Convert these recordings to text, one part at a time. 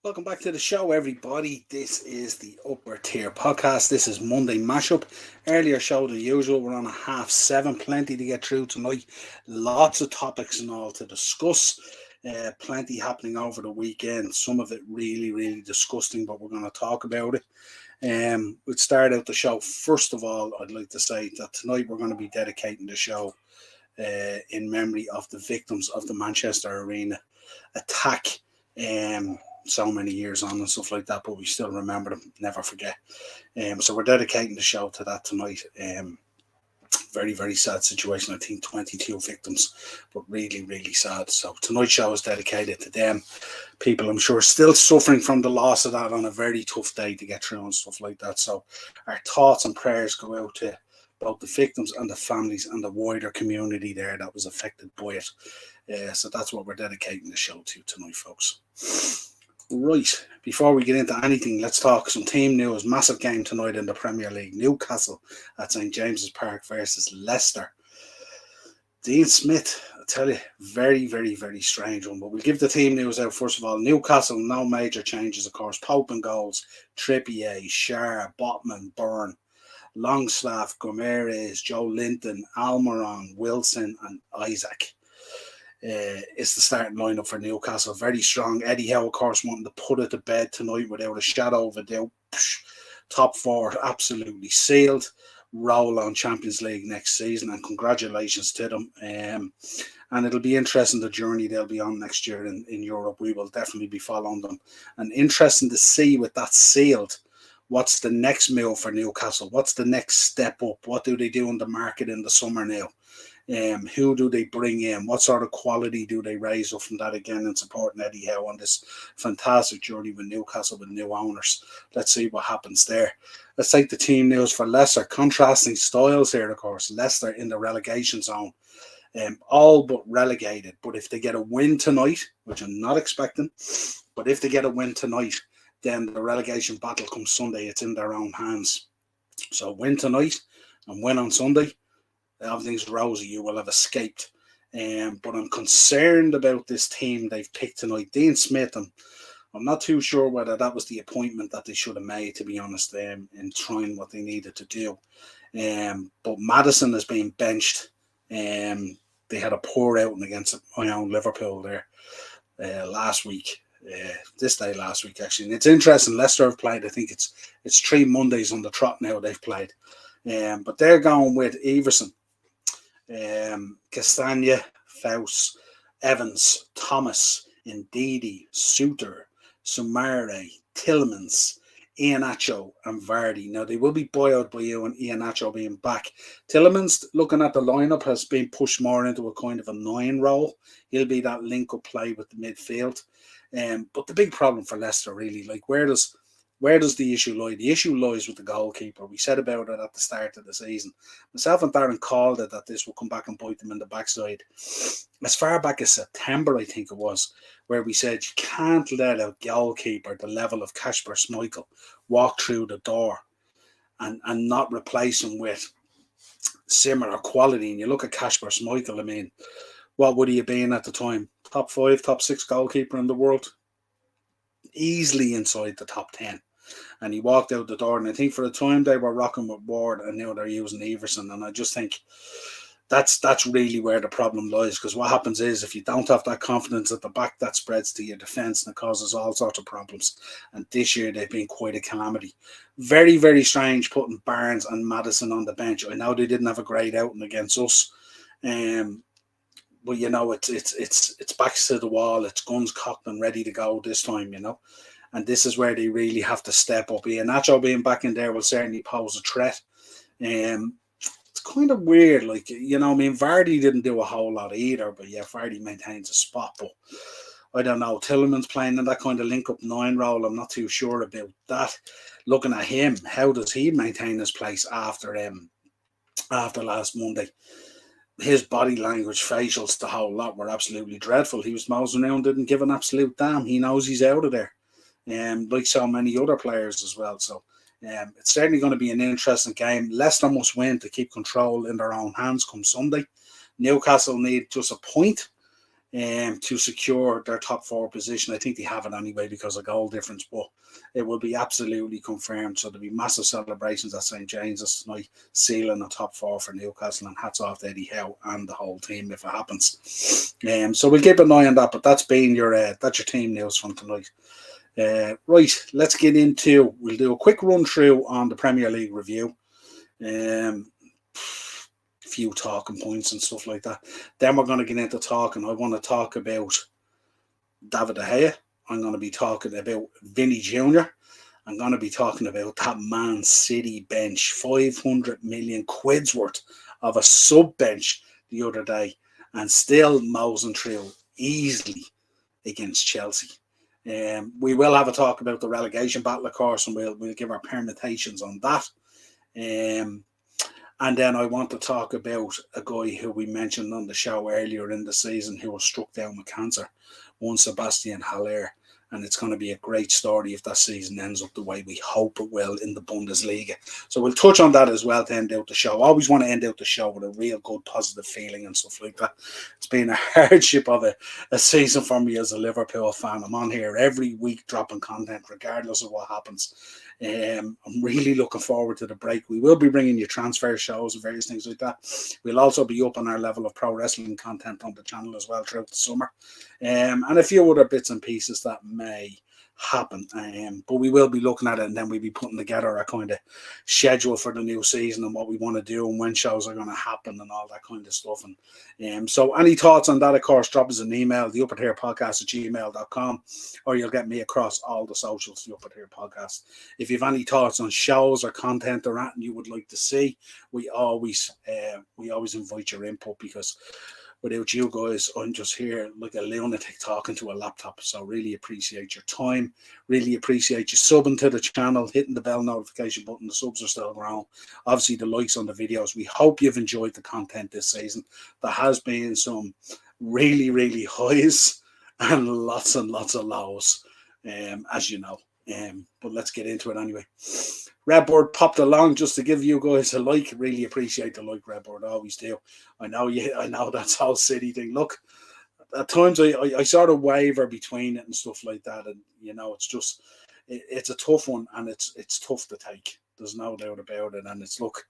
Welcome back to the show, everybody. This is the Upper Tier Podcast. This is Monday Mashup. Earlier show than usual. We're on a 7:30. Plenty to get through tonight. Lots of topics and all to discuss. Plenty happening over the weekend. Some of it really, really disgusting, but we're going to talk about it. We'll start out the show. First of all, I'd like to say that tonight we're going to be dedicating the show in memory of the victims of the Manchester Arena attack. So many years on and stuff like that, but we still remember them, never forget. So we're dedicating the show to that tonight. Very, very sad situation. I think 22 victims, but really, really sad. So tonight's show is dedicated to them. People, I'm sure, still suffering from the loss of that on a very tough day to get through and stuff like that. So our thoughts and prayers go out to both the victims and the families and the wider community there that was affected by it. So that's what we're dedicating the show to tonight, folks. Right, before we get into anything, let's talk some team news. Massive game tonight in the Premier League. Newcastle at St James's Park versus Leicester. Dean Smith, I tell you, very, very, very strange one. But we'll give the team news out first of all. Newcastle, no major changes, of course. Pope and goals, Trippier, Schär, Botman, Byrne, Longstaff, Gomes, Joe Linton, Almiron, Wilson and Isaac. Is the starting lineup for Newcastle. Very strong. Eddie Howe, of course, wanting to put it to bed tonight without a shadow of a doubt. Top four absolutely sealed. Roll on Champions League next season, and congratulations to them. And it'll be interesting the journey they'll be on next year in Europe. We will definitely be following them. And interesting to see with that sealed, what's the next move for Newcastle? What's the next step up? What do they do in the market in the summer now? Who do they bring in? What sort of quality do they raise up from that again and supporting Eddie Howe on this fantastic journey with Newcastle with new owners? Let's see what happens there. Let's take the team news for Leicester. Contrasting styles here, of course. Leicester in the relegation zone. All but relegated. But if they get a win tonight, which I'm not expecting, but if they get a win tonight, then the relegation battle comes Sunday. It's in their own hands. So win tonight and win on Sunday. Everything's rosy. You will have escaped. But I'm concerned about this team they've picked tonight. Dean Smith, I'm not too sure whether that was the appointment that they should have made, to be honest, in trying what they needed to do. But Maddison has been benched. They had a poor outing against my own Liverpool there last week. This day last week, actually. And it's interesting. Leicester have played, I think it's 3 Mondays on the trot now they've played. But they're going with Everson, Castagna, Faust, Evans, Thomas, Ndidi, Suter, Sumare, Tillmans, Iheanacho and Vardy. Now, they will be buoyed by you and Iheanacho being back. Tillmans, looking at the lineup, has been pushed more into a kind of a 9 role. He'll be that link-up play with the midfield. But the big problem for Leicester, really, like where does the issue lie? The issue lies with the goalkeeper. We said about it at the start of the season. Myself and Darren called it that this will come back and bite them in the backside. As far back as September, I think it was, where we said you can't let a goalkeeper the level of Kasper Schmeichel walk through the door and not replace him with similar quality. And you look at Kasper Schmeichel, I mean, what would he have been at the time? Top 5, top 6 goalkeeper in the world? Easily inside the top 10. And he walked out the door, and I think for the time they were rocking with Ward, and now they're using Everson, and I just think that's really where the problem lies, because what happens is if you don't have that confidence at the back, that spreads to your defence and it causes all sorts of problems. And this year they've been quite a calamity. Very, very strange putting Barnes and Maddison on the bench. I know they didn't have a great outing against us, but you know it's backs to the wall, it's guns cocked and ready to go this time, you know. And this is where they really have to step up. Iheanacho being back in there will certainly pose a threat. It's kind of weird, like, you know, I mean, Vardy didn't do a whole lot either, but yeah, Vardy maintains a spot. But I don't know, Tillman's playing in that kind of link-up 9 role. I'm not too sure about that. Looking at him, how does he maintain his place after last Monday? His body language, facials, the whole lot were absolutely dreadful. He was mosing around, didn't give an absolute damn. He knows he's out of there. Like so many other players as well. So it's certainly going to be an interesting game. Leicester must win to keep control in their own hands come Sunday. Newcastle need just a point. to secure their top 4 position. I think they have it anyway because of goal difference, but it will be absolutely confirmed. So there'll be massive celebrations at St. James's tonight, sealing the top 4 for Newcastle, and hats off to Eddie Howe and the whole team if it happens. So we'll keep an eye on that, but that's been that's your team news from tonight. Right, let's get into, we'll do a quick run through on the Premier League review. Few talking points and stuff like that. Then we're going to get into talking. I want to talk about David De Gea. I'm going to be talking about Vinny Jr. I'm going to be talking about that Man City bench, 500 million quid's worth of a sub bench the other day, and still mosing through easily against Chelsea. We will have a talk about the relegation battle, of course, and we'll give our permutations on that. And then I want to talk about a guy who we mentioned on the show earlier in the season who was struck down with cancer, one Sebastian Haller. And it's going to be a great story if that season ends up the way we hope it will in the Bundesliga. So we'll touch on that as well to end out the show. I always want to end out the show with a real good positive feeling and stuff like that. It's been a hardship of a season for me as a Liverpool fan. I'm on here every week dropping content regardless of what happens. I'm really looking forward to the break. We will be bringing you transfer shows and various things like that. We'll also be up on our level of pro wrestling content on the channel as well throughout the summer. And a few other bits and pieces that may happen. But we will be looking at it, and then we'll be putting together a kind of schedule for the new season and what we want to do and when shows are going to happen and all that kind of stuff. And so any thoughts on that, of course, drop us an email, theuppertierpodcast@gmail.com, or you'll get me across all the socials, the Upper Tier Podcast. If you have any thoughts on shows or content or anything you would like to see, we always invite your input, because without you guys, I'm just here like a lunatic talking to a laptop. So really appreciate your time. Really appreciate you subbing to the channel, hitting the bell notification button. The subs are still growing. Obviously, the likes on the videos. We hope you've enjoyed the content this season. There has been some really, really highs and lots of lows, as you know. But let's get into it anyway. Redbird popped along just to give you guys a like. Really appreciate the like, Redbird. Always do. I know that's whole City thing. Look, at times I sort of waver between it and stuff like that, and it's just it's a tough one, and it's tough to take. There's no doubt about it. And it's, look,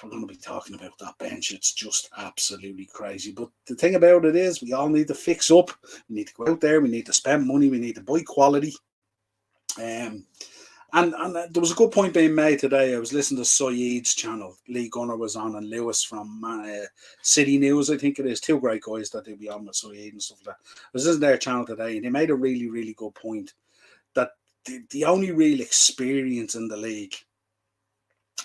we're going to be talking about that bench. It's just absolutely crazy. But the thing about it is, we all need to fix up. We need to go out there. We need to spend money. We need to buy quality. And there was a good point being made today. I was listening to Saeed's channel. Lee Gunner was on, and Lewis from City News, I think it is. Two great guys that they'll be on with Saeed and stuff like that. I was listening to their channel today, and they made a really, really good point that the only real experience in the league,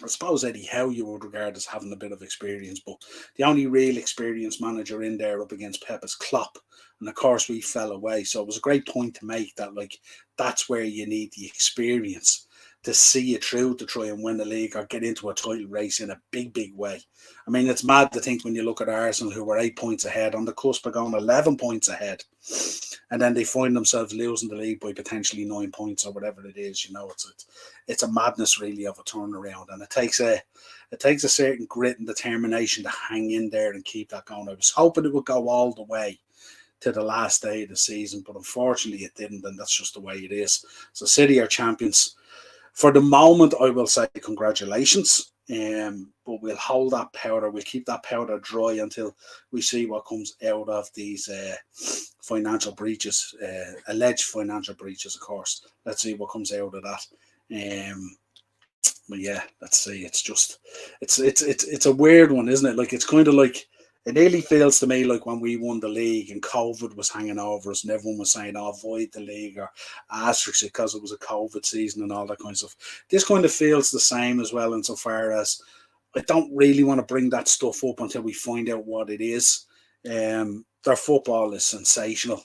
I suppose Eddie Howe you would regard as having a bit of experience, but the only real experienced manager in there up against Pep is Klopp. And of course we fell away. So it was a great point to make that, like, that's where you need the experience to see you through to try and win the league or get into a title race in a big, big way. I mean, it's mad to think when you look at Arsenal, who were 8 points ahead, on the cusp of going 11 points ahead, and then they find themselves losing the league by potentially 9 points or whatever it is. It's a madness really of a turnaround, and it takes a certain grit and determination to hang in there and keep that going. I was hoping it would go all the way to the last day of the season, but unfortunately it didn't, and that's just the way it is. So City are champions. For the moment, I will say congratulations, but we'll hold that powder. We'll keep that powder dry until we see what comes out of these financial breaches, alleged financial breaches, of course. Let's see what comes out of that. But yeah, let's see. It's just, it's a weird one, isn't it? Like, it's kind of like, it nearly feels to me like when we won the league and COVID was hanging over us and everyone was saying, oh, avoid the league or asterisk it because it was a COVID season and all that kind of stuff. This kind of feels the same as well, insofar as I don't really want to bring that stuff up until we find out what it is. Their football is sensational.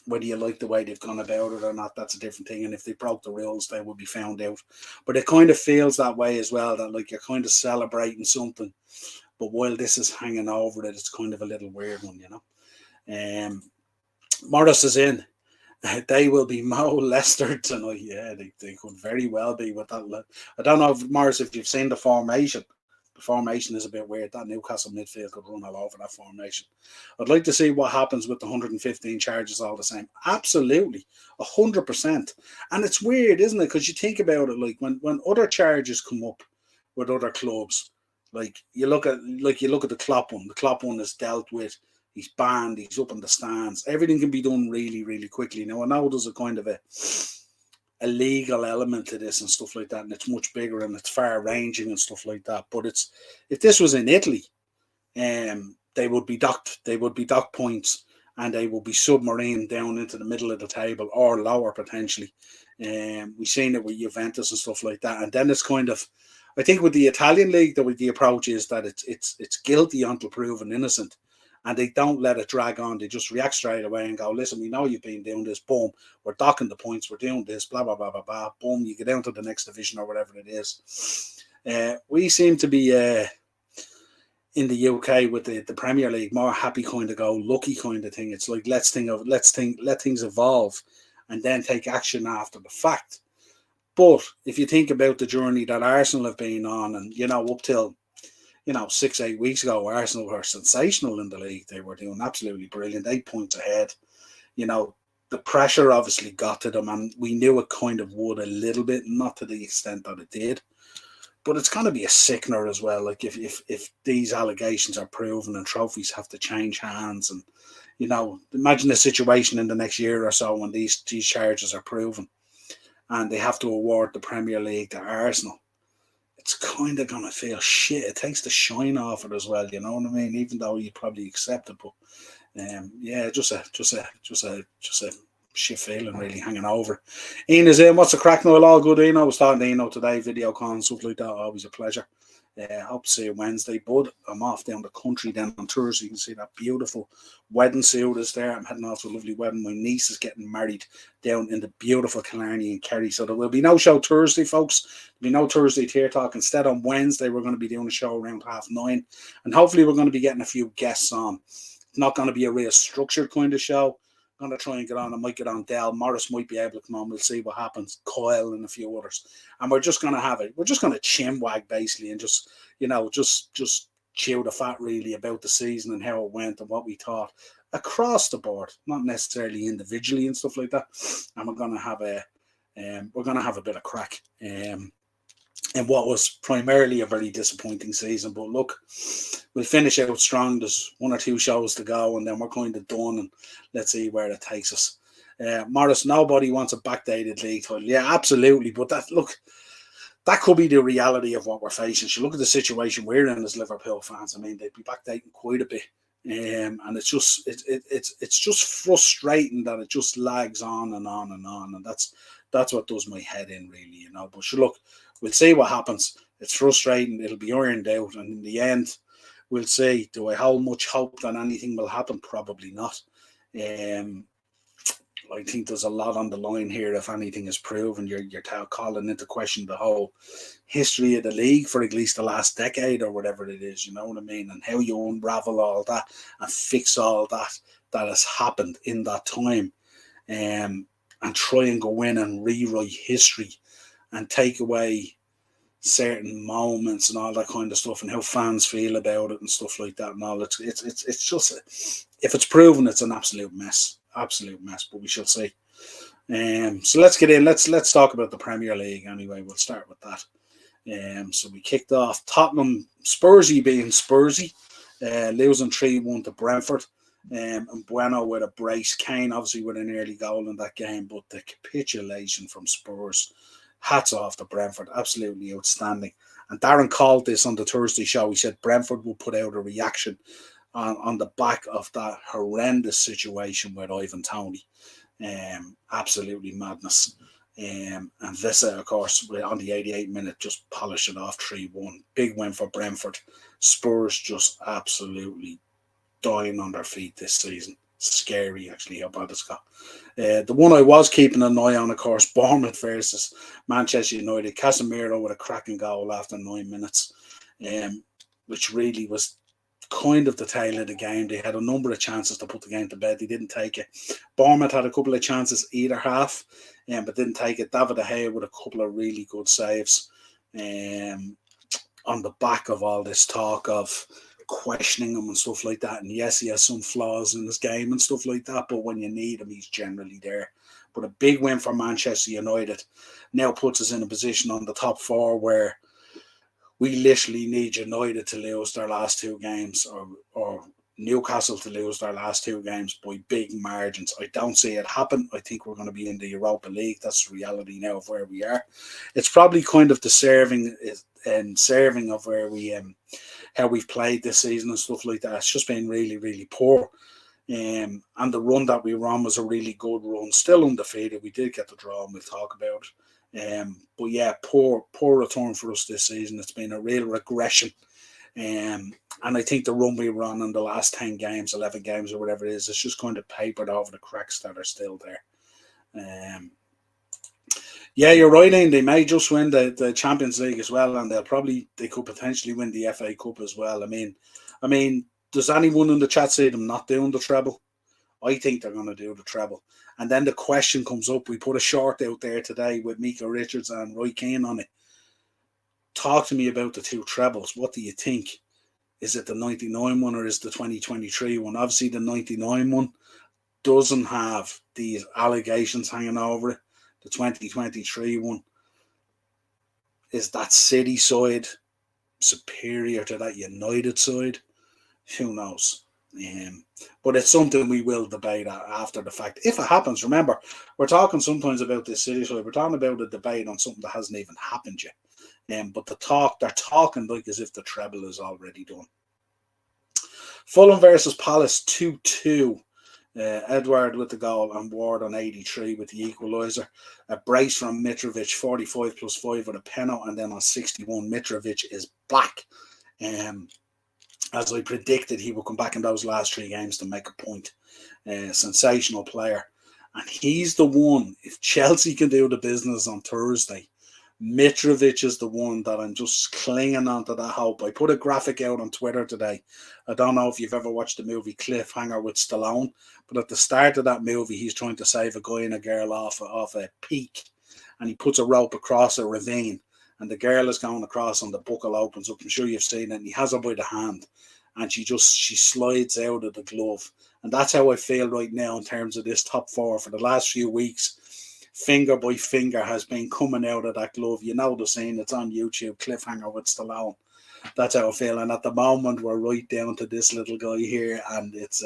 Whether you like the way they've gone about it or not, that's a different thing. And if they broke the rules, they would be found out. But it kind of feels that way as well, that like you're kind of celebrating something, but while this is hanging over it, it's kind of a little weird one, Morris is in. They will be Mo Leicester tonight. Yeah, they could very well be with that. I don't know, if Morris, if you've seen the formation, The formation is a bit weird. That Newcastle midfield could run all over that formation. I'd like to see what happens with the 115 charges all the same. Absolutely, 100%. And it's weird, isn't it? Because you think about it, like when other charges come up with other clubs, like you look at the Klopp one. The Klopp one is dealt with. He's banned. He's up in the stands. Everything can be done really, really quickly. Now I know there's a kind of a legal element to this and stuff like that, and it's much bigger and it's far ranging and stuff like that. But it's, if this was in Italy, they would be docked points, and they will be submarined down into the middle of the table or lower potentially. We've seen it with Juventus and stuff like that. And then it's kind of, I think with the Italian league, the approach is that it's guilty until proven innocent. And they don't let it drag on. They just react straight away and go, listen, we know you've been doing this. Boom, we're docking the points. We're doing this. Blah, blah, blah, blah, blah. Boom, you get down to the next division or whatever it is. We seem to be in the UK with the Premier League more happy kind of go lucky kind of thing. It's like let things evolve and then take action after the fact. But if you think about the journey that Arsenal have been on, and up till 6-8 weeks ago, Arsenal were sensational in the league. They were doing absolutely brilliant, 8 points ahead. The pressure obviously got to them, and we knew it kind of would a little bit, not to the extent that it did. But it's going to be a sickener as well. Like if these allegations are proven and trophies have to change hands, and imagine a situation in the next year or so when these charges are proven, and they have to award the Premier League to Arsenal. It's kind of going to feel shit. It takes the shine off it as well, you know what I mean? Even though you probably accept it, but just a shit feeling really hanging over. Ian is in. What's the crack, Niall? All good, Ian. I was talking to Ian today, video call and stuff like that. Always a pleasure. Hope to see you Wednesday, bud. I'm off down the country then on Thursday. You can see that beautiful wedding suit is there. I'm heading off to a lovely wedding. My niece is getting married down in the beautiful Killarney and Kerry. So there will be no show Thursday, folks. There'll be no Thursday Tier Talk. Instead, on Wednesday, we're going to be doing a show around 9:30. And hopefully we're going to be getting a few guests on. It's not going to be a real structured kind of show. I'm going to try and get on. I might get on Dell. Morris might be able to come on. We'll see what happens. Kyle and a few others. And we're just going to have it. We're just going to chinwag basically and just chew the fat really about the season and how it went and what we thought across the board, not necessarily individually and stuff like that. And we're going to have a bit of crack. In what was primarily a very disappointing season. But look, we'll finish out strong. There's 1 or 2 shows to go, and then we're kind of done, and let's see where it takes us. Morris, nobody wants a backdated league title. Yeah, absolutely. But that could be the reality of what we're facing. So look at the situation we're in as Liverpool fans. I mean, they'd be backdating quite a bit. And it's just frustrating that it just lags on and on and on. And that's what does my head in, really, But sure, look, we'll see what happens. It's frustrating. It'll be ironed out. And in the end, we'll see. Do I hold much hope that anything will happen? Probably not. I think there's a lot on the line here. If anything is proven, you're calling into question the whole history of the league for at least the last decade or whatever it is, you know what I mean? And how you unravel all that and fix all that has happened in that time, and try and go in and rewrite history and take away certain moments and all that kind of stuff and how fans feel about it and stuff like that and all. It's just, if it's proven, it's an absolute mess, but we shall see. So let's get in. Let's talk about the Premier League anyway. We'll start with that. So we kicked off Tottenham, Spursy being Spursy, losing 3-1 to Brentford. And Bueno with a brace. Kane obviously with an early goal in that game, but the capitulation from Spurs, hats off to Brentford, absolutely outstanding. And Darren called this on the Thursday show. He said Brentford will put out a reaction on the back of that horrendous situation with Ivan Toney. Absolutely madness. And Vissa, of course, on the 88th minute, just polished it off 3-1. Big win for Brentford. Spurs just absolutely dying on their feet this season. Scary, actually, how bad it's got. The one I was keeping an eye on, of course, Bournemouth versus Manchester United. Casemiro with a cracking goal after 9 minutes, which really was kind of the tail of the game. They had a number of chances to put the game to bed. They didn't take it. Bournemouth had a couple of chances either half, but didn't take it. David De Gea with a couple of really good saves. on the back of all this talk of questioning him and stuff like that. And yes, he has some flaws in his game and stuff like that, but when you need him, he's generally there. But a big win for Manchester United now puts us in a position on the top four where we literally need United to lose their last two games, or Newcastle to lose their last two games by big margins. I don't see it happen. I think we're going to be in the Europa League. That's the reality now of where we are. It's probably kind of serving of where we how we've played this season and stuff like that. It's just been really, really poor. And the run that we were on was a really good run. Still undefeated. We did get the draw, and we'll talk about it. But yeah, poor return for us this season. It's been a real regression. And I think the run we were on in the last 10 games, 11 games, or whatever it is, it's just kind of papered over the cracks that are still there. Yeah, you're right, Ian. They may just win the Champions League as well, and they could potentially win the FA Cup as well. I mean, does anyone in the chat see them not doing the treble? I think they're going to do the treble. And then the question comes up. We put a short out there today with Mika Richards and Roy Keane on it. Talk to me about the two trebles. What do you think? Is it the 99 one or is the 2023 one? Obviously, the 99 one doesn't have these allegations hanging over it. The 2023 one, is that City side superior to that United side? Who knows? But it's something we will debate after the fact. If it happens, remember, we're talking sometimes about this City side. We're talking about a debate on something that hasn't even happened yet. But they're talking like as if the treble is already done. Fulham versus Palace 2-2. Edward with the goal and Ward on 83 with the equaliser. A brace from Mitrovic, 45 plus 5 with a penalty, and then on 61, Mitrovic is back. As I predicted, he will come back in those last three games to make a point. Sensational player. And he's the one, if Chelsea can do the business on Thursday, Mitrovic is the one that I'm just clinging onto that hope. I put a graphic out on Twitter today. I don't know if you've ever watched the movie Cliffhanger with Stallone, but at the start of that movie, he's trying to save a guy and a girl off a peak, and he puts a rope across a ravine, and the girl is going across and the buckle opens up. I'm sure you've seen it, and he has her by the hand, and she slides out of the glove. And that's how I feel right now in terms of this top four. For the last few weeks, finger by finger has been coming out of that glove. You know the scene, it's on YouTube, Cliffhanger with Stallone. That's how I feel. And at the moment, we're right down to this little guy here, and it's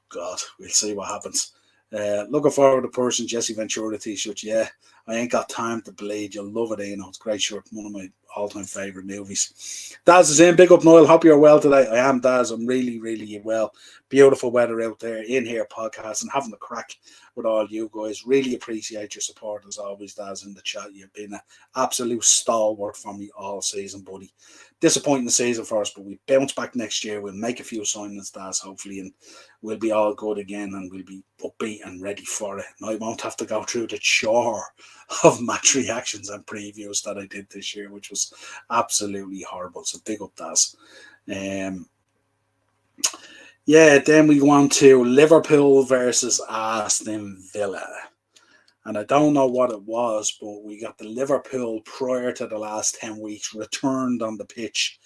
God, we'll see what happens. Looking forward to person Jesse Ventura t-shirt. Yeah, I ain't got time to bleed. You'll love it, you know. It's a great shirt. One of my all-time favourite movies. Daz is in. Big up, Niall. Hope you're well today. I am, Daz. I'm really, really well. Beautiful weather out there in here podcasting, having a crack with all you guys. Really appreciate your support as always, Daz, in the chat. You've been an absolute stalwart for me all season, buddy. Disappointing season for us, but we bounce back next year. We'll make a few signings, Daz, hopefully, and we'll be all good again, and we'll be upbeat and ready for it. And I won't have to go through the chore of match reactions and previews that I did this year, which was absolutely horrible. So big up, Daz. Yeah, then we go on to Liverpool versus Aston Villa. And I don't know what it was, but we got the Liverpool prior to the last 10 weeks returned on the pitch.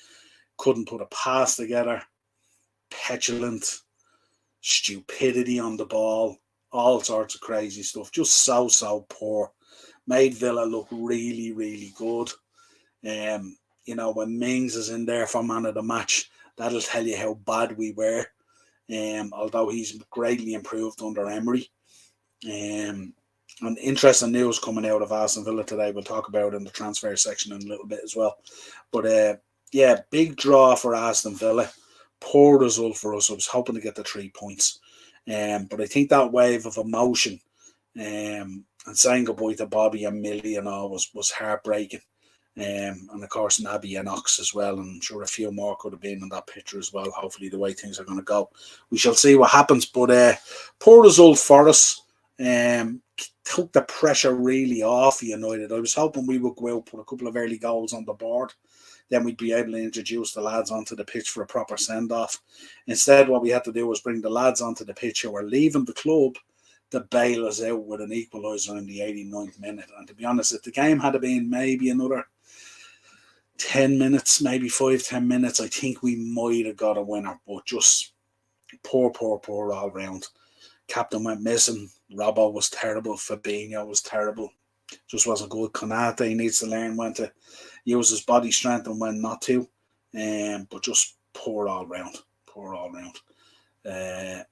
Couldn't put a pass together. Petulant. Stupidity on the ball. All sorts of crazy stuff. Just so poor. Made Villa look really, really good. You know, when Mings is in there for man of the match, that'll tell you how bad we were. Although he's greatly improved under Emery. And interesting news coming out of Aston Villa today. We'll talk about it in the transfer section in a little bit as well. But yeah, big draw for Aston Villa. Poor result for us. I was hoping to get the 3 points. But I think that wave of emotion and saying goodbye to Bobby and Millie and all was heartbreaking. And of course Naby and Ox as well, and I'm sure a few more could have been in that picture as well. Hopefully the way things are going to go, we shall see what happens. But poor result for us. Took the pressure really off United. I was hoping we would go out, put a couple of early goals on the board, then we'd be able to introduce the lads onto the pitch for a proper send-off. Instead, what we had to do was bring the lads onto the pitch who were leaving the club to bail us out with an equaliser in the 89th minute. And to be honest, if the game had been maybe another 10 minutes, maybe 5-10 minutes, I think we might have got a winner, but just poor all round. Captain went missing. Robbo was terrible. Fabinho was terrible. Just wasn't good. Konate needs to learn when to use his body strength and when not to. But just poor all round. Poor all round. Yeah,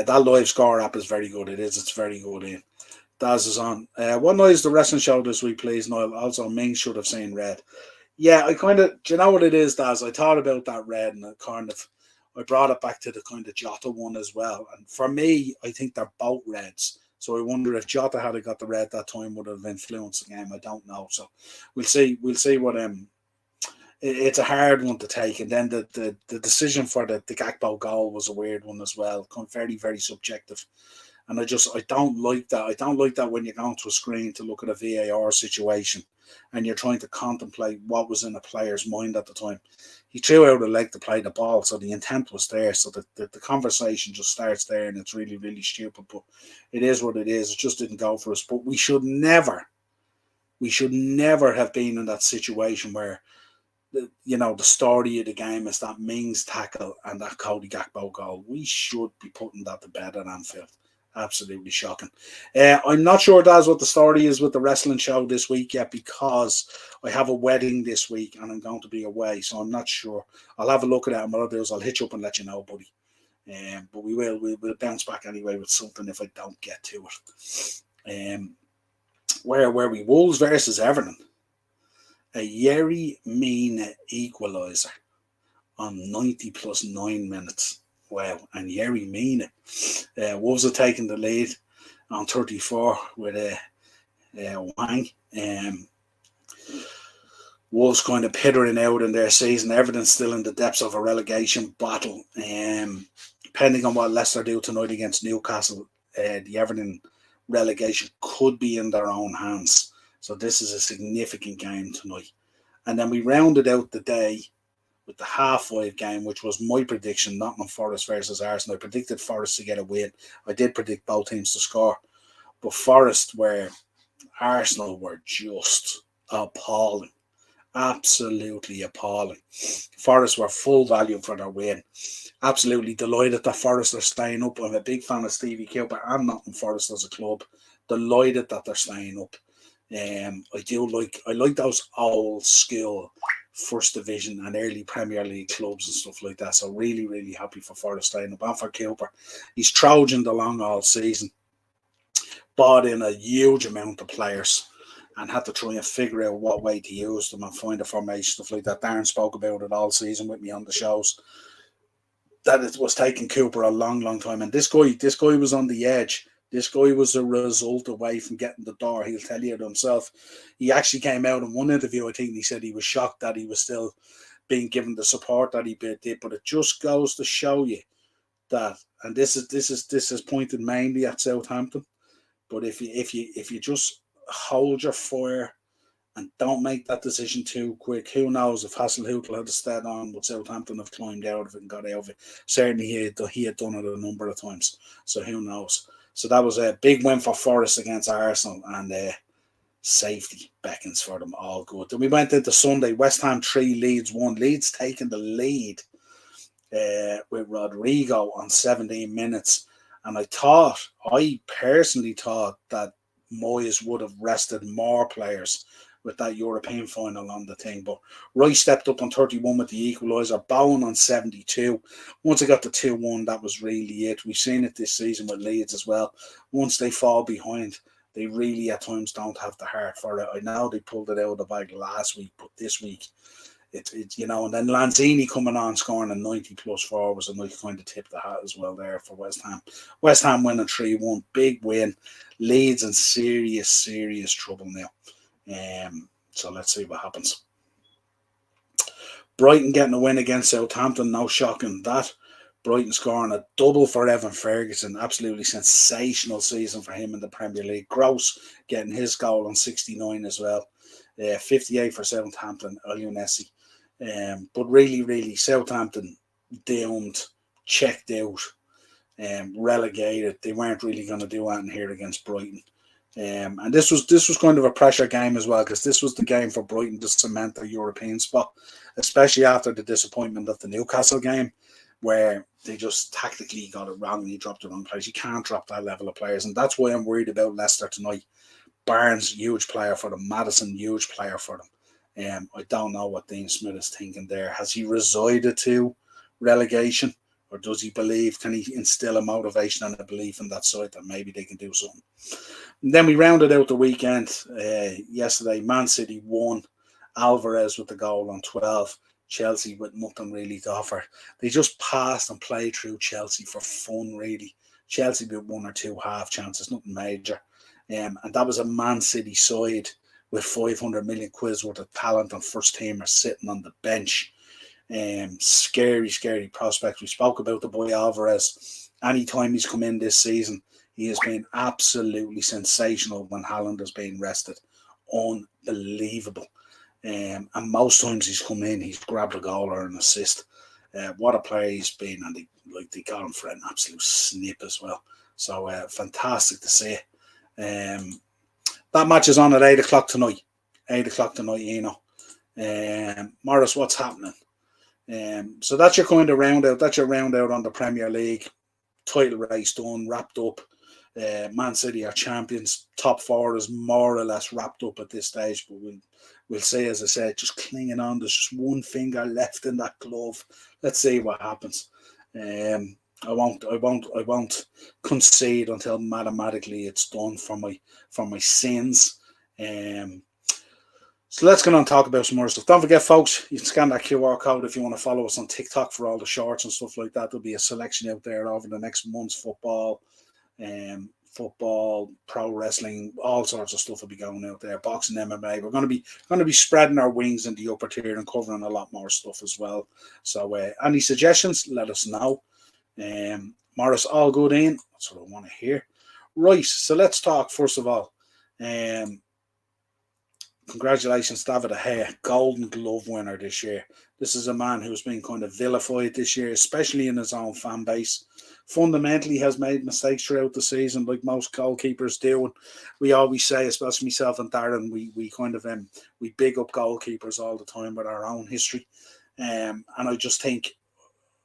that live score app is very good. It is. It's very good. Ian. Daz is on. What noise the wrestling show this week, please, Niall? Also, Ming should have seen red. Yeah, I kind of. Do you know what it is, Daz? I thought about that red and I brought it back to the kind of Jota one as well. And for me, I think they're both reds. So I wonder if Jota had got the red that time would have influenced the game. I don't know. So we'll see. We'll see what it's a hard one to take. And then the decision for the Gakpo goal was a weird one as well. Very, very subjective. And I don't like that. I don't like that when you're going to a screen to look at a VAR situation and you're trying to contemplate what was in a player's mind at the time. He threw out a leg to play the ball, so the intent was there. So the conversation just starts there, and it's really, really stupid. But it is what it is. It just didn't go for us. But we should never have been in that situation where the story of the game is that Mings tackle and that Cody Gakpo goal. We should be putting that to bed at Anfield. Absolutely shocking. I'm not sure that's what the story is with the wrestling show this week yet, because I have a wedding this week and I'm going to be away, so I'm not sure. I'll have a look at it, and what I'll do is I'll hit you up and let you know, buddy. But we'll bounce back anyway with something if I don't get to it. Where were we? Wolves versus Everton. A Yerry Mina equaliser on 90 plus 9 minutes. Wow, and Yerry Mina. Wolves are taking the lead on 34 with Wang. Wolves kind of pittering out in their season. Everton's still in the depths of a relegation battle. Depending on what Leicester do tonight against Newcastle, the Everton relegation could be in their own hands. So this is a significant game tonight. And then we rounded out the day with the half-5 game, which was my prediction, Nottingham Forest versus Arsenal. I predicted Forest to get a win. I did predict both teams to score. But Arsenal were just appalling. Absolutely appalling. Forest were full value for their win. Absolutely delighted that Forest are staying up. I'm a big fan of Stevie Cooper and Nottingham Forest as a club. Delighted that they're staying up. I like those old school First Division and early Premier League clubs and stuff like that. So really, really happy for Forest staying up and for Cooper. He's Trojaned along all season. Bought in a huge amount of players and had to try and figure out what way to use them and find a formation, stuff like that. Darren spoke about it all season with me on the shows. That it was taking Cooper a long, long time. And this guy was on the edge. This guy was a result away from getting the door. He'll tell you it himself. He actually came out in one interview, I think he said he was shocked that he was still being given the support that he did. But it just goes to show you that, and this is pointed mainly at Southampton. But if you just hold your fire and don't make that decision too quick, who knows if Hasselhoetel had stayed on, but Southampton have climbed out of it and got out of it. Certainly he had done it a number of times. So who knows? So that was a big win for Forest against Arsenal, and safety Beckons for them, all good. Then we went into Sunday, West Ham 3, Leeds 1. Leeds taking the lead with Rodrigo on 17 minutes. And I personally thought that Moyes would have rested more players with that European final on the thing. But Rice stepped up on 31 with the equaliser, Bowen on 72. Once they got to 2-1, that was really it. We've seen it this season with Leeds as well. Once they fall behind, they really at times don't have the heart for it. I know they pulled it out of the bag last week, but this week, and then Lanzini coming on scoring a 90 plus 4 was a nice kind of tip the hat as well there for West Ham. West Ham winning 3-1, big win. Leeds in serious trouble now. So let's see what happens. Brighton getting a win against Southampton, no shocking that. Brighton scoring a double for Evan Ferguson, absolutely sensational season for him in the Premier League. Gross getting his goal on 69 as well. 58 for Southampton, Elionesi. But really, Southampton doomed, checked out, relegated. They weren't really going to do anything here against Brighton. And this was kind of a pressure game as well, because this was the game for Brighton to cement their European spot, especially after the disappointment of the Newcastle game, where they just tactically got it wrong and he dropped the wrong players. You can't drop that level of players, and that's why I'm worried about Leicester tonight. Barnes, huge player for them. Maddison, huge player for them. I don't know what Dean Smith is thinking there. Has he resided to relegation, or does he believe? Can he instill a motivation and a belief in that side that maybe they can do something? And then we rounded out the weekend yesterday. Man City won. Alvarez with the goal on 12. Chelsea with nothing really to offer. They just passed and played through Chelsea for fun, really. Chelsea with one or two half chances, nothing major. And that was a Man City side with 500 million quid worth of talent and first teamers sitting on the bench. Scary prospects. We spoke about the boy Alvarez. Anytime he's come in this season, he has been absolutely sensational when Haaland has been rested. Unbelievable. And most times he's come in, he's grabbed a goal or an assist. What a player he's been, and they got him for an absolute snip as well. So fantastic to see. That match is on at 8 o'clock tonight. 8 o'clock tonight, Morris, what's happening? So that's your kind of round out. That's your round out on the Premier League. Title race done, wrapped up. Man City are champions. Top four is more or less wrapped up at this stage, but we'll see, as I said, just clinging on. There's just one finger left in that glove. Let's see what happens. I won't concede until mathematically it's done for my sins. So let's go on and talk about some more stuff. Don't forget, folks, you can scan that QR code if you want to follow us on TikTok for all the shorts and stuff like that. There'll be a selection out there over the next month's football, pro wrestling, all sorts of stuff will be going out there. Boxing, MMA. We're going to be spreading our wings in the upper tier and covering a lot more stuff as well. So any suggestions, let us know. Morris, all good, Ian? That's what I want to hear. Right, so let's talk first of all. Congratulations, David De Gea, Golden Glove winner this year. This is a man who's been kind of vilified this year, especially in his own fan base. Fundamentally has made mistakes throughout the season, like most goalkeepers do. And we always say, especially myself and Darren, we kind of we big up goalkeepers all the time with our own history. And I just think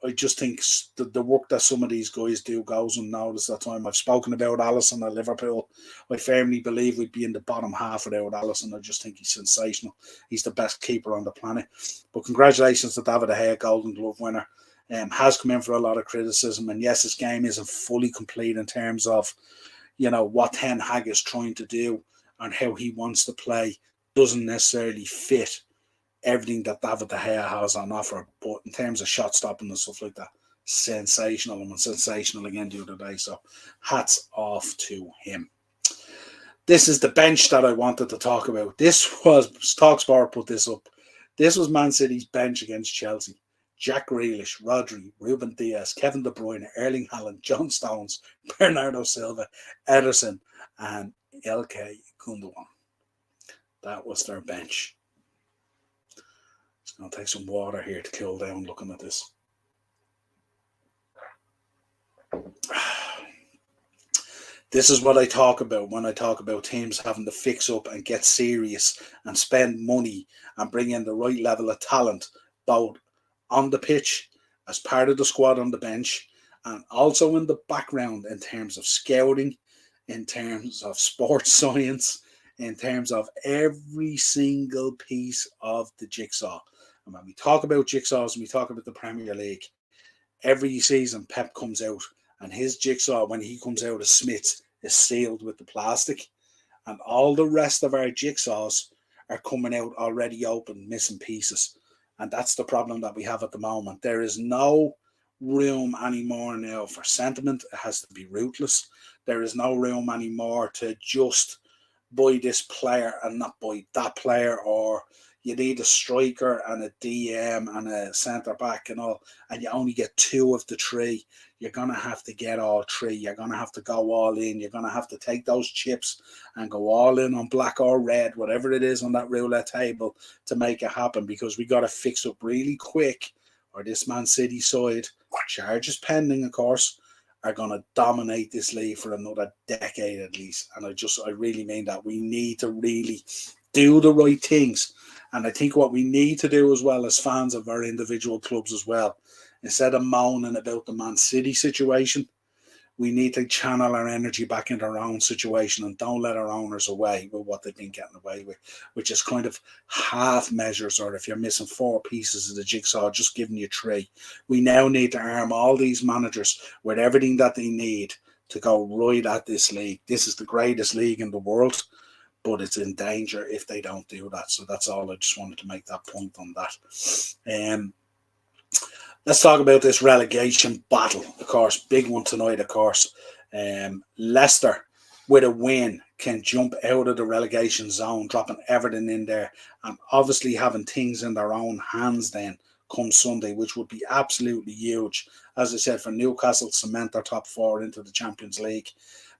the work that some of these guys do goes unnoticed at the time. I've spoken about Alisson at Liverpool. I firmly believe we'd be in the bottom half without Alisson. I just think he's sensational. He's the best keeper on the planet. But congratulations to David De Gea, Golden Glove winner. Has come in for a lot of criticism. And yes, his game isn't fully complete in terms of, what Ten Hag is trying to do and how he wants to play doesn't necessarily fit everything that David De Gea has on offer, but in terms of shot stopping and stuff like that, sensational. And sensational again the other day. So hats off to him. This is the bench that I wanted to talk about. This was Talksport put this up. This was Man City's bench against Chelsea. Jack Grealish, Rodri, Ruben Diaz, Kevin De Bruyne, Erling Haaland, John Stones, Bernardo Silva, Ederson, and Ilkay Gundogan. That was their bench. I'll take some water here to cool down looking at this. This is what I talk about when I talk about teams having to fix up and get serious and spend money and bring in the right level of talent, both on the pitch, as part of the squad on the bench, and also in the background in terms of scouting, in terms of sports science, in terms of every single piece of the jigsaw. And when we talk about jigsaws and we talk about the Premier League, every season Pep comes out and his jigsaw, when he comes out of Smith's, is sealed with the plastic. And all the rest of our jigsaws are coming out already open, missing pieces. And that's the problem that we have at the moment. There is no room anymore now for sentiment. It has to be ruthless. There is no room anymore to just buy this player and not buy that player, or you need a striker and a DM and a centre back and all, and you only get two of the three. You're going to have to get all three. You're going to have to go all in. You're going to have to take those chips and go all in on black or red, whatever it is on that roulette table, to make it happen, because we got to fix up really quick, or this Man City side, charges pending, of course, are going to dominate this league for another decade at least. And I really mean that. We need to really do the right things. And I think what we need to do as well as fans of our individual clubs as well, instead of moaning about the Man City situation, we need to channel our energy back into our own situation and don't let our owners away with what they've been getting away with, which is kind of half measures, or if you're missing 4 pieces of the jigsaw, just giving you 3. We now need to arm all these managers with everything that they need to go right at this league. This is the greatest league in the world, but it's in danger if they don't do that. So that's all. I just wanted to make that point on that. Let's talk about this relegation battle. Of course, big one tonight, of course. Leicester, with a win, can jump out of the relegation zone, dropping Everton in there, and obviously having things in their own hands then come Sunday, which would be absolutely huge. As I said, for Newcastle, cement their top 4 into the Champions League.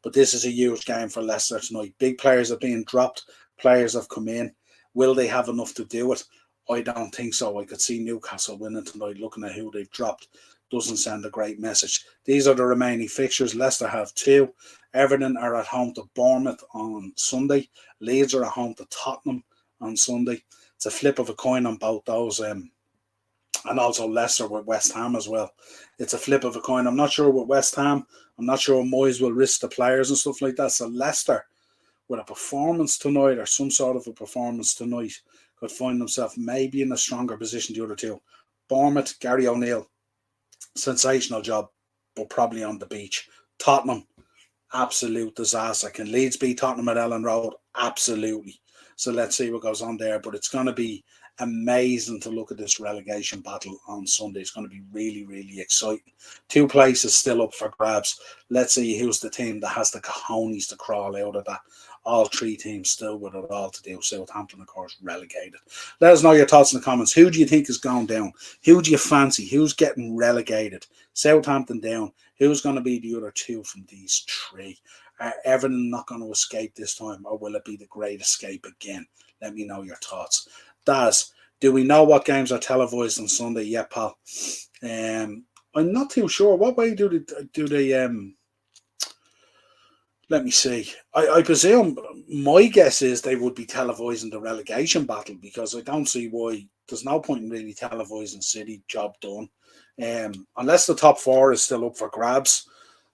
But this is a huge game for Leicester tonight. Big players are being dropped. Players have come in. Will they have enough to do it? I don't think so. I could see Newcastle winning tonight, looking at who they've dropped. Doesn't send a great message. These are the remaining fixtures. Leicester have 2. Everton are at home to Bournemouth on Sunday. Leeds are at home to Tottenham on Sunday. It's a flip of a coin on both those. And also Leicester with West Ham as well. It's a flip of a coin. I'm not sure with West Ham. I'm not sure Moyes will risk the players and stuff like that. So Leicester, with a performance tonight, or some sort of a performance tonight, could find themselves maybe in a stronger position than the other 2. Bournemouth, Gary O'Neill, sensational job, but probably on the beach. Tottenham, absolute disaster. Can Leeds beat Tottenham at Ellen Road? Absolutely. So let's see what goes on there. But it's going to be amazing to look at this relegation battle on Sunday. It's going to be really, really exciting. 2 places still up for grabs. Let's see who's the team that has the cojones to crawl out of that. All 3 teams still with it all to do. Southampton, of course, relegated. Let us know your thoughts in the comments. Who do you think is going down? Who do you fancy? Who's getting relegated? Southampton down. Who's going to be the other 2 from these 3? Are Everton not going to escape this time, or will it be the great escape again? Let me know your thoughts. Daz, do we know what games are televised on Sunday? Yeah, pal. I'm not too sure. What way do they let me see. I presume, my guess is they would be televising the relegation battle, because I don't see why. There's no point in really televising City, job done. Unless the top 4 is still up for grabs.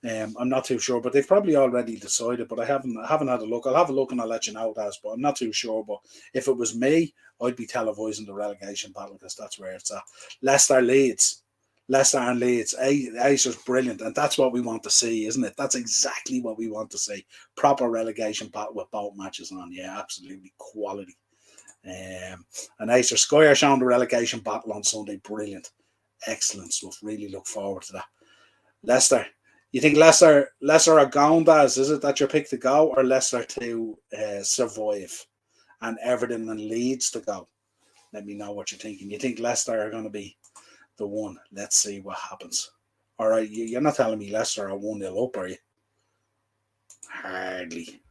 I'm not too sure, but they've probably already decided. But I haven't had a look. I'll have a look and I'll let you know that. But I'm not too sure. But if it was me, I'd be televising the relegation battle, because that's where it's at. Leicester and Leeds. Acer's brilliant, and that's what we want to see, isn't it? That's exactly what we want to see. Proper relegation battle with both matches on. Yeah, absolutely quality. And Acer Sky are showing the relegation battle on Sunday. Brilliant, excellent stuff. Really look forward to that. Leicester. You think Leicester are going, Daz? Is it that your pick to go, or Leicester to survive, and Everton and Leeds to go? Let me know what you're thinking. You think Leicester are going to be the one? Let's see what happens. All right, you're not telling me Leicester are 1-0 up, are you? Hardly.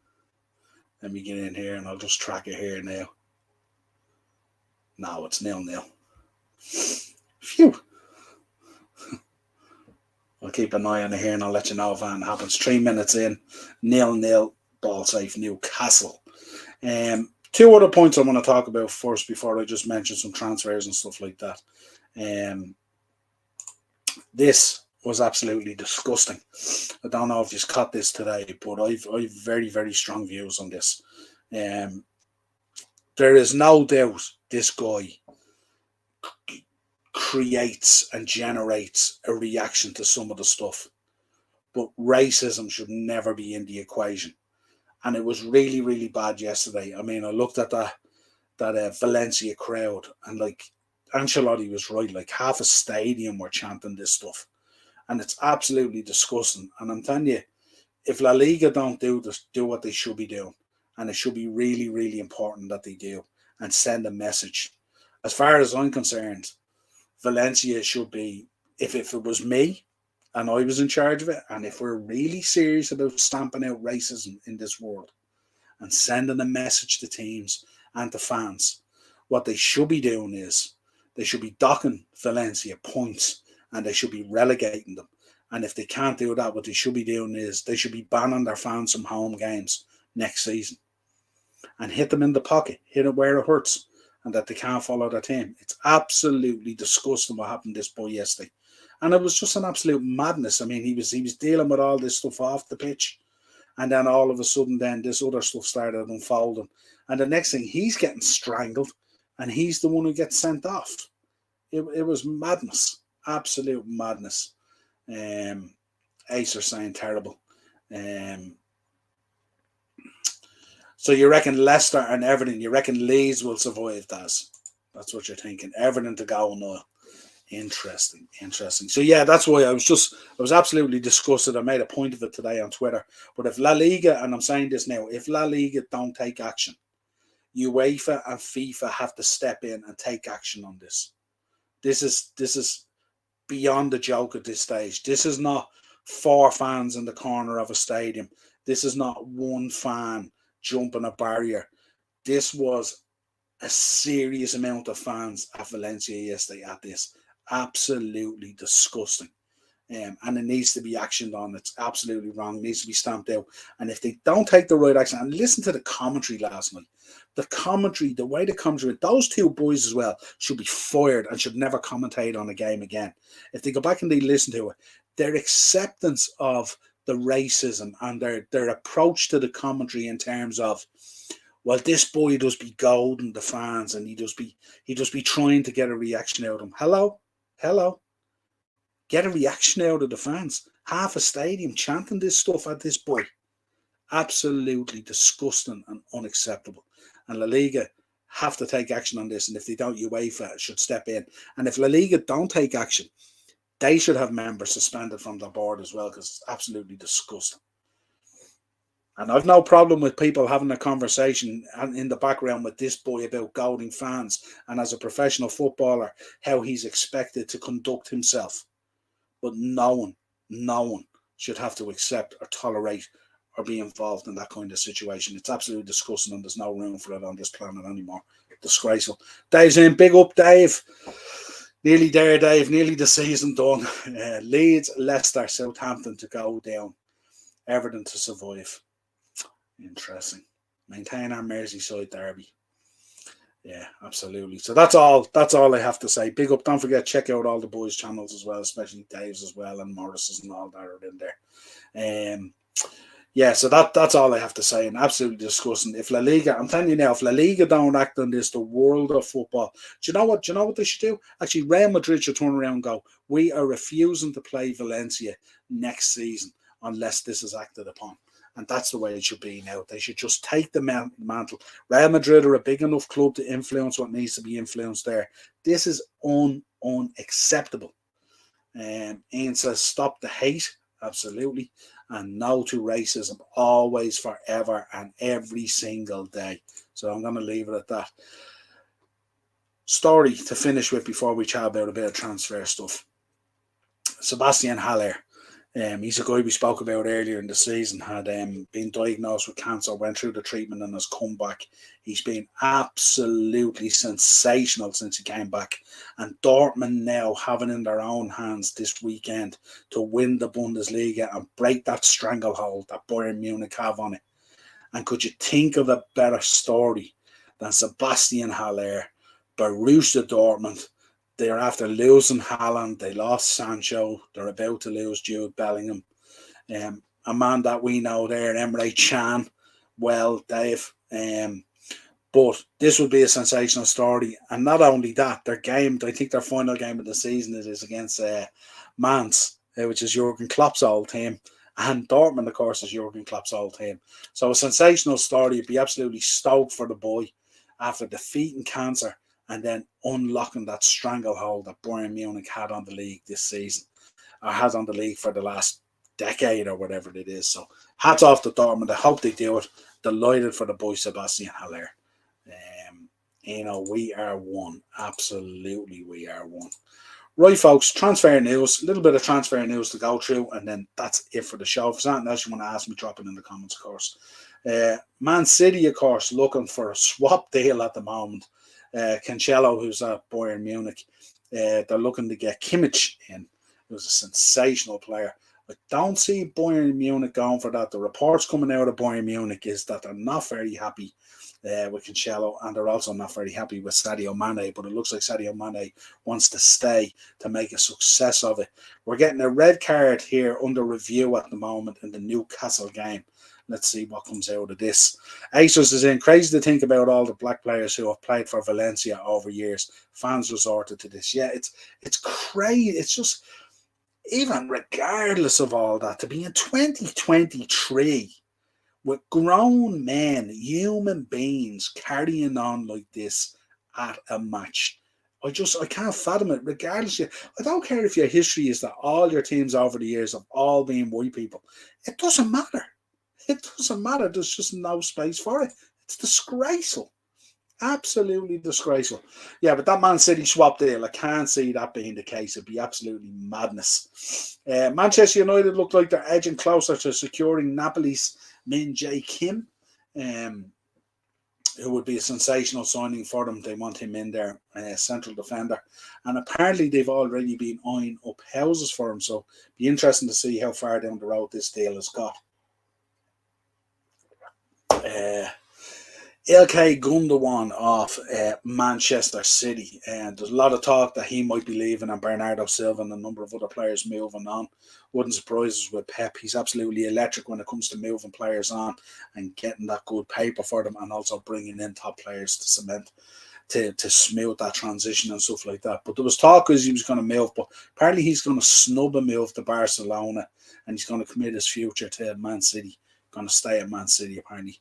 Let me get in here and I'll just track it here now. No, it's 0-0. Phew. I'll keep an eye on it here and I'll let you know if anything happens. 3 minutes in, 0-0, ball safe, Newcastle. 2 other points I want to talk about first before I just mention some transfers and stuff like that. This was absolutely disgusting. I don't know if you've caught this today, but I've very, very strong views on this. There is no doubt this guy creates and generates a reaction to some of the stuff, but racism should never be in the equation. And it was really, really bad yesterday. I mean, I looked at that Valencia crowd, and like Ancelotti was right, like half a stadium were chanting this stuff, and it's absolutely disgusting. And I'm telling you, if La Liga don't do what they should be doing, and it should be really, really important that they do and send a message. As far as I'm concerned, Valencia should be, if it was me and I was in charge of it, and if we're really serious about stamping out racism in this world and sending a message to teams and to fans, what they should be doing is they should be docking Valencia points, and they should be relegating them, And if they can't do that, what they should be doing is they should be banning their fans from home games next season and hit them in the pocket, hit it where it hurts, and that they can't follow their team. It's absolutely disgusting what happened to this boy yesterday. And it was just an absolute madness. I mean, he was dealing with all this stuff off the pitch, and then all of a sudden, then this other stuff started unfolding. And the next thing, he's getting strangled, and he's the one who gets sent off. It was madness, absolute madness. Ace are saying terrible. So you reckon Leicester and Everton, you reckon Leeds will survive, Daz? That's what you're thinking. Everton to go, Niall. Interesting. So yeah, that's why I was absolutely disgusted. I made a point of it today on Twitter. But if La Liga, and I'm saying this now, if La Liga don't take action, UEFA and FIFA have to step in and take action on this. This is beyond a joke at this stage. This is not 4 fans in the corner of a stadium. This is not one fan jumping a barrier. This was a serious amount of fans at Valencia yesterday at this. Absolutely disgusting. And it needs to be actioned on. It's absolutely wrong. It needs to be stamped out. And if they don't take the right action, and listen to the commentary last night, the commentary, the way the commentary, those 2 boys as well should be fired and should never commentate on a game again. If they go back and they listen to it, their acceptance of the racism and their approach to the commentary in terms of, well, this boy does be goading the fans and he does be trying to get a reaction out of them. Hello. Get a reaction out of the fans. Half a stadium chanting this stuff at this boy. Absolutely disgusting and unacceptable. And La Liga have to take action on this. And if they don't, UEFA should step in. And if La Liga don't take action, they should have members suspended from their board as well, because it's absolutely disgusting. And I've no problem with people having a conversation in the background with this boy about goading fans and as a professional footballer, how he's expected to conduct himself. But no one should have to accept or tolerate or be involved in that kind of situation. It's absolutely disgusting, and there's no room for it on this planet anymore. Disgraceful. Dave's in. Big up, Dave. Nearly there, Dave. Nearly the season done. Leeds, Leicester, Southampton to go down. Everton to survive. Interesting. Maintain our Merseyside derby. Yeah, absolutely. So that's all I have to say. Big up. Don't forget, check out all the boys' channels as well, especially Dave's as well, and Morris's and all that are in there. Yeah, so that's all I have to say. And absolutely disgusting. If La Liga, I'm telling you now, if La Liga don't act on this, the world of football. Do you know what they should do? Actually, Real Madrid should turn around and go, we are refusing to play Valencia next season unless this is acted upon. And that's the way it should be now. They should just take the mantle. Real Madrid are a big enough club to influence what needs to be influenced there. This is unacceptable. Ian says, stop the hate. Absolutely. And no to racism. Always, forever, and every single day. So I'm going to leave it at that. Story to finish with before we chat about a bit of transfer stuff. Sebastian Haller. He's a guy we spoke about earlier in the season, had been diagnosed with cancer, went through the treatment and has come back. He's been absolutely sensational since he came back. And Dortmund now have it in their own hands this weekend to win the Bundesliga and break that stranglehold that Bayern Munich have on it. And could you think of a better story than Sebastian Haller, Borussia Dortmund? They're after losing Haaland. They lost Sancho. They're about to lose Jude Bellingham. A man that we know there, Emre Can. Well, Dave. But this would be a sensational story. And not only that, their game, I think their final game of the season is against Mainz, which is Jurgen Klopp's old team. And Dortmund, of course, is Jurgen Klopp's old team. So a sensational story. You'd be absolutely stoked for the boy after defeating cancer and then unlocking that stranglehold that Bayern Munich had on the league this season, or has on the league for the last decade or whatever it is. So hats off to Dortmund. I hope they do it. Delighted for the boy Sebastian Haller. We are one. Absolutely, we are one. Right, folks, transfer news. A little bit of transfer news to go through, and then that's it for the show. If there's anything else you want to ask me, drop it in the comments, of course. Man City, of course, looking for a swap deal at the moment. Cancelo, who's at Bayern Munich, they're looking to get Kimmich in. He was a sensational player. I don't see Bayern Munich going for that. The reports coming out of Bayern Munich is that they're not very happy with Cancelo, and they're also not very happy with Sadio Mane, but it looks like Sadio Mane wants to stay to make a success of it. We're getting a red card here under review at the moment in the Newcastle game. Let's see what comes out of this. ASOS is in. Crazy to think about all the black players who have played for Valencia over years. Fans resorted to this. Yeah, it's crazy. It's just, even regardless of all that, to be in 2023 with grown men, human beings, carrying on like this at a match. I can't fathom it. Regardless, I don't care if your history is that all your teams over the years have all been white people. It doesn't matter. It doesn't matter. There's just no space for it. It's disgraceful. Absolutely disgraceful. Yeah, but that Man City swap deal, I can't see that being the case. It'd be absolutely madness. Manchester United look like they're edging closer to securing Napoli's Min Jae Kim, who would be a sensational signing for them. They want him in there, central defender. And apparently they've already been eyeing up houses for him. So be interesting to see how far down the road this deal has got. Ilkay Gundogan off Manchester City, and there's a lot of talk that he might be leaving, and Bernardo Silva and a number of other players moving on. Wouldn't surprise us with Pep. He's absolutely electric when it comes to moving players on and getting that good paper for them, and also bringing in top players to cement, to smooth that transition and stuff like that. But there was talk as he was going to move, but apparently he's going to snub a move to Barcelona, and he's going to commit his future to Man City. Going to stay at Man City apparently.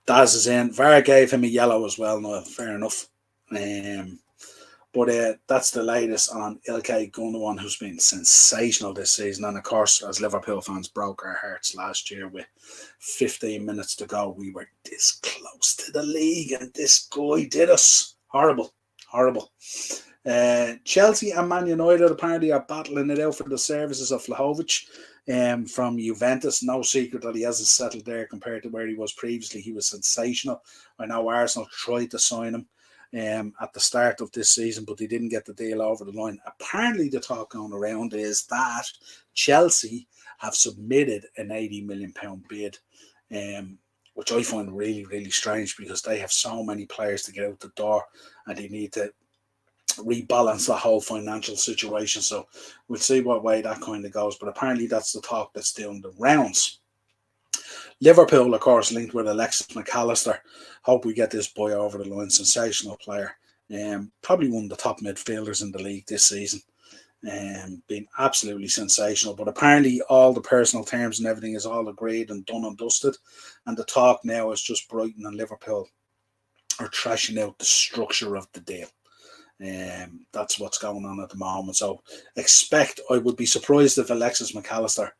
Daz is in. VAR gave him a yellow as well. No, fair enough. But that's the latest on Ilkay Gundogan, who's been sensational this season. And of course, as Liverpool fans, broke our hearts last year with 15 minutes to go. We were this close to the league, and this guy did us. Horrible. Chelsea and Man United apparently are battling it out for the services of Vlahovic from Juventus. No secret that he hasn't settled there compared to where he was previously. He was sensational. I know Arsenal tried to sign him at the start of this season, but they didn't get the deal over the line. Apparently the talk going around is that Chelsea have submitted an £80 million bid, which I find really, really strange, because they have so many players to get out the door and they need to rebalance the whole financial situation. So we'll see what way that kind of goes. But apparently that's the talk that's doing the rounds. Liverpool, of course, linked with Alexis McAllister. Hope we get this boy over the line. Sensational player. Probably one of the top midfielders in the league this season. Been absolutely sensational. But apparently all the personal terms and everything is all agreed and done and dusted. And the talk now is just Brighton and Liverpool are trashing out the structure of the deal. That's what's going on at the moment. So I would be surprised if Alexis McAllister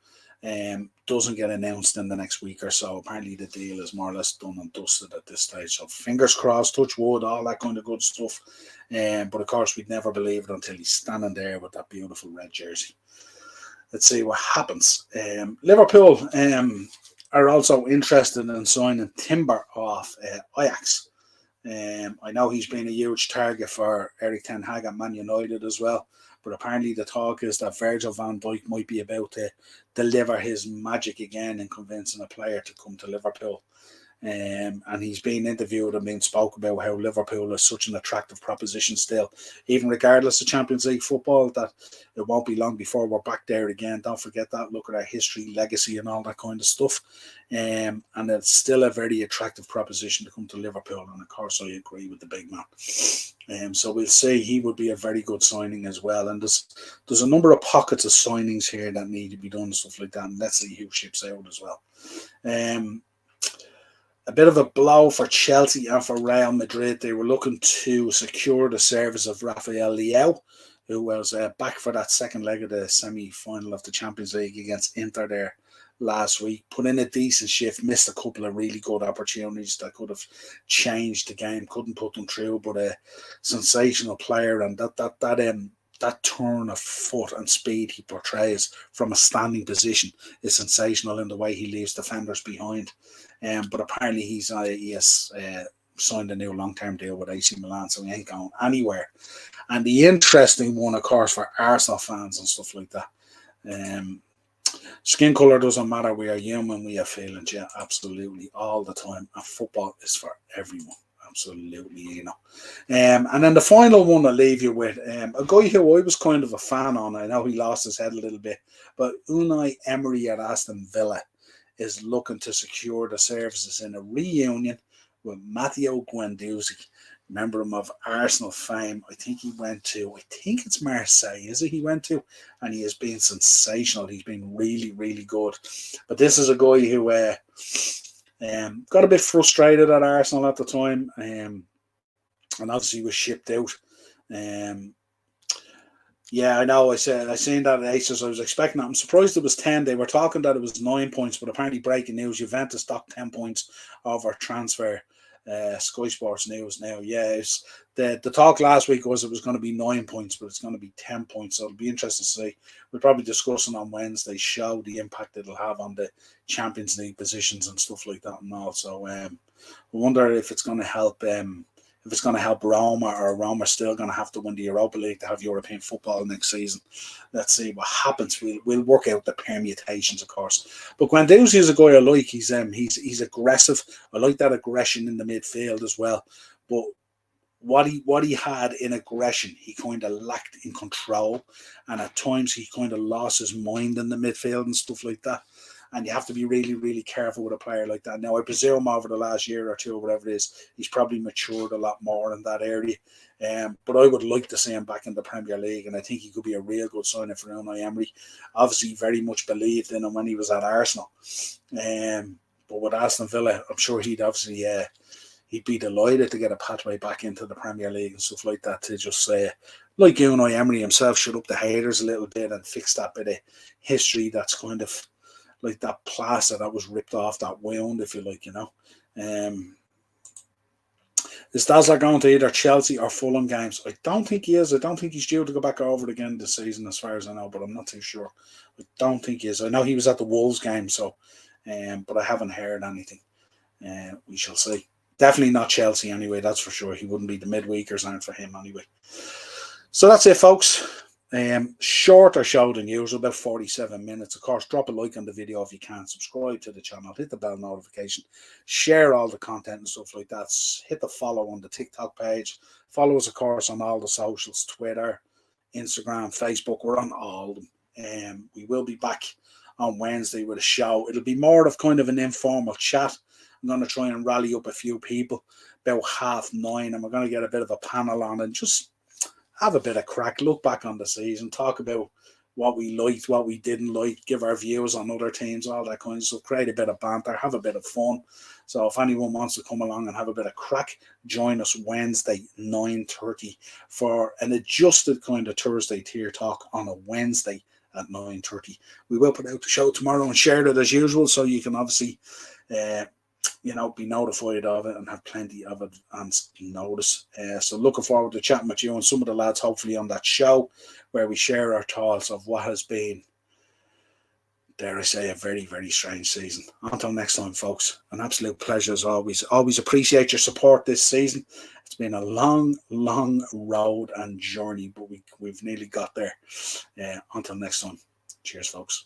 doesn't get announced in the next week or so. Apparently the deal is more or less done and dusted at this stage. So fingers crossed, touch wood, all that kind of good stuff. But of course we'd never believe it until he's standing there with that beautiful red jersey. Let's see what happens. Liverpool are also interested in signing Timber off Ajax. I know he's been a huge target for Erik ten Hag at Man United as well, but apparently the talk is that Virgil van Dijk might be about to deliver his magic again in convincing a player to come to Liverpool. And he's been interviewed and been spoke about how Liverpool is such an attractive proposition still, even regardless of Champions League football, that it won't be long before we're back there again. Don't forget that. Look at our history, legacy and all that kind of stuff. And it's still a very attractive proposition to come to Liverpool. And of course, I agree with the big man. So we'll see. He would be a very good signing as well. And there's a number of pockets of signings here that need to be done and stuff like that. And let's see who ships out as well. A bit of a blow for Chelsea and for Real Madrid. They were looking to secure the service of Rafael Leao, who was back for that second leg of the semi-final of the Champions League against Inter there last week. Put in a decent shift, missed a couple of really good opportunities that could have changed the game. Couldn't put them through, but a sensational player, and that turn of foot and speed he portrays from a standing position is sensational in the way he leaves defenders behind. But apparently he has signed a new long-term deal with AC Milan, so he ain't going anywhere. And the interesting one, of course, for Arsenal fans and stuff like that. Skin colour doesn't matter. We are human. We have feelings. Yeah, absolutely, all the time. And football is for everyone. Absolutely, and then the final one I'll leave you with, a guy who I was kind of a fan on. I know he lost his head a little bit, but Unai Emery at Aston Villa is looking to secure the services in a reunion with Matteo Guendouzi. Remember him of Arsenal fame. I think it's Marseille, is it he went to? And he has been sensational. He's been really, really good. But this is a guy who got a bit frustrated at Arsenal at the time, and obviously was shipped out. Yeah, I know. I seen that at Aces. I was expecting that. I'm surprised it was 10. They were talking that it was 9 points, but apparently breaking news: Juventus docked 10 points over transfer. Sky Sports News now. Yeah, the talk last week was it was going to be 9 points, but it's going to be 10 points. So it'll be interesting to see. We'll probably discuss it on Wednesday's show, the impact it'll have on the Champions League positions and stuff like that. And also, I wonder if it's going to help. If it's going to help Roma, or Roma's still going to have to win the Europa League to have European football next season. Let's see what happens. We'll work out the permutations, of course. But Guendouzi is a guy I like. He's aggressive. I like that aggression in the midfield as well. But what he had in aggression, he kind of lacked in control, and at times he kind of lost his mind in the midfield and stuff like that. And you have to be really, really careful with a player like that. Now, I presume over the last year or two, or whatever it is, he's probably matured a lot more in that area. But I would like to see him back in the Premier League, and I think he could be a real good signing for Unai Emery. Obviously, very much believed in him when he was at Arsenal. But with Aston Villa, I'm sure he'd obviously he'd be delighted to get a pathway back into the Premier League and stuff like that, to just say, like Unai Emery himself, shut up the haters a little bit and fix that bit of history that's kind of like that plaster that was ripped off that wound, if you like, Is Dazzler going to either Chelsea or Fulham games? I don't think he is. I don't think he's due to go back over again this season, as far as I know, but I'm not too sure. I don't think he is. I know he was at the Wolves game, so, but I haven't heard anything. We shall see. Definitely not Chelsea anyway, that's for sure. He wouldn't be. The midweekers aren't for him anyway. So that's it, folks. Shorter show than usual, about 47 minutes. Of course, drop a like on the video if you can. Subscribe to the channel, hit the bell notification, share all the content and stuff like that. Hit the follow on the TikTok page. Follow us, of course, on all the socials: Twitter, Instagram, Facebook. We're on all of them. We will be back on Wednesday with a show. It'll be more of kind of an informal chat. I'm going to try and rally up a few people about 9:30, and we're going to get a bit of a panel on and just have a bit of crack, look back on the season, talk about what we liked, what we didn't like, give our views on other teams, all that kind of stuff, create a bit of banter, have a bit of fun. So if anyone wants to come along and have a bit of crack, join us Wednesday, 9:30, for an adjusted kind of Thursday tier talk on a Wednesday at 9:30. We will put out the show tomorrow and share it as usual, so you can obviously be notified of it and have plenty of advance notice. So looking forward to chatting with you and some of the lads, hopefully, on that show, where we share our thoughts of what has been, dare I say, a very, very strange season. Until next time, folks, an absolute pleasure as always. Always appreciate your support this season. It's been a long, long road and journey, but we've nearly got there. Until next time, cheers, folks.